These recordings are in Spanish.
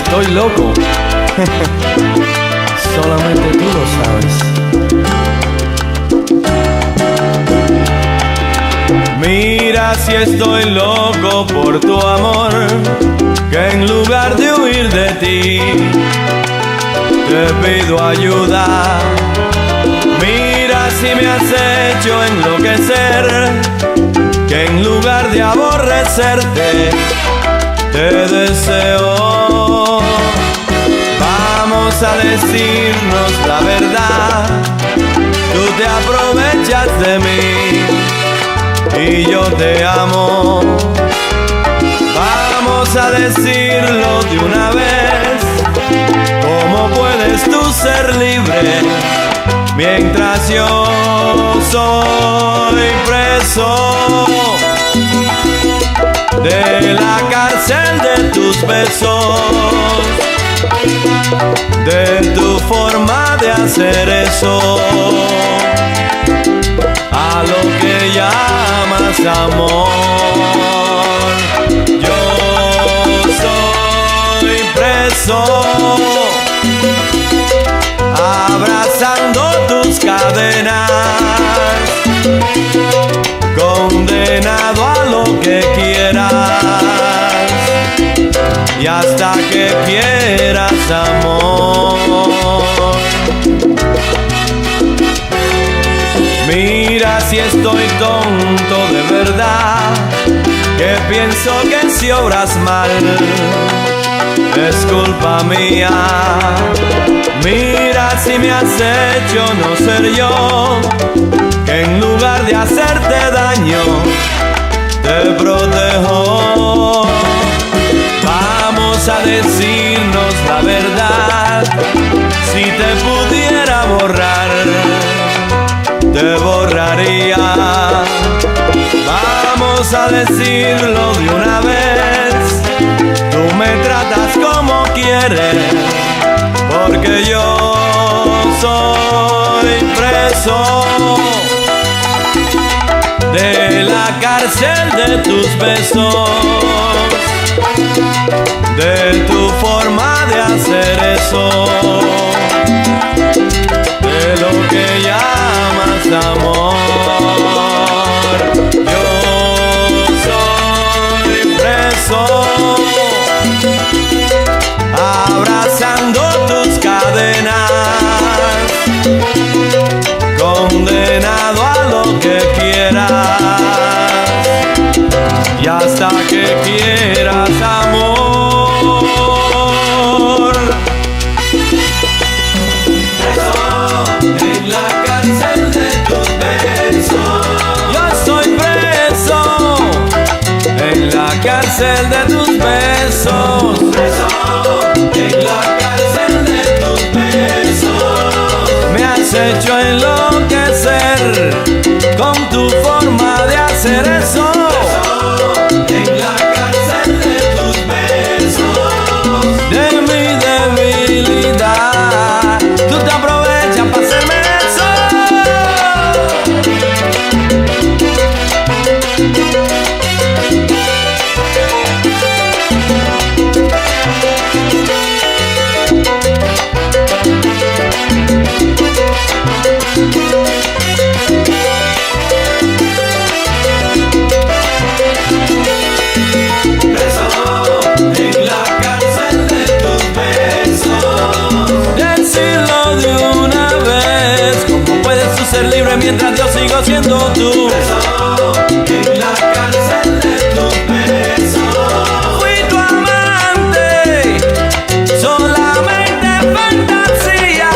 estoy loco. Solamente tú lo sabes. Mira si estoy loco por tu amor, que en lugar de huir de ti, te pido ayuda. Mira si me has hecho enloquecer, que en lugar de aborrecerte, te deseo. Vamos a decirnos la verdad, tú te aprovechas de mí y yo te amo. Vamos a decirlo de una vez, ¿cómo puedes tú ser libre mientras yo soy preso de la cárcel de tus besos, de tu forma de hacer eso, a lo que llamas amor? Yo soy preso, abrazando tus cadenas, condenado a lo que quieras y hasta que quieras amor. Mira si estoy tonto de verdad, que pienso que si obras mal es culpa mía. Mira si me has hecho no ser yo, que en lugar de hacerte daño te protejo. Vamos a decirnos la verdad, si te pudiera borrar, te borraría. Vamos a decirlo de una vez, tú me tratas como quieres, porque yo soy preso de la cárcel de tus besos, de tu forma de hacer eso, de lo que llamas amor. Yo soy preso, abrazando tus cadenas, condenado a lo que quieras y hasta que quieras amor. Preso en la cárcel de tus besos. Yo soy preso en la cárcel de tus besos. Preso en la cárcel de tus besos. Me has hecho enloquecer con tu forma de hacer eso. En la cárcel de tus besos, de mi debilidad, tú te aprovechas para hacerme eso. Ser libre mientras yo sigo siendo tú. Preso en la cárcel de tus besos. Fui tu amante, solamente fantasía.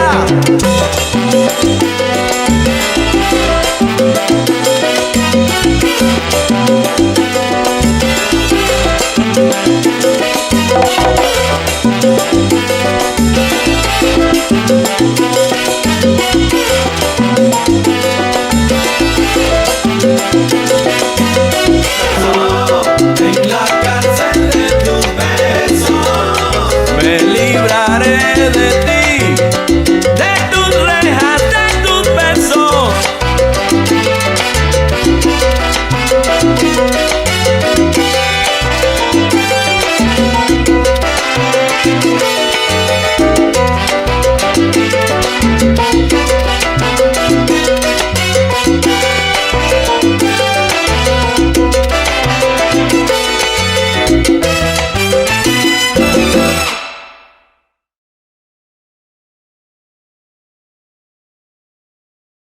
En la cárcel de tus besos, me libraré de ti.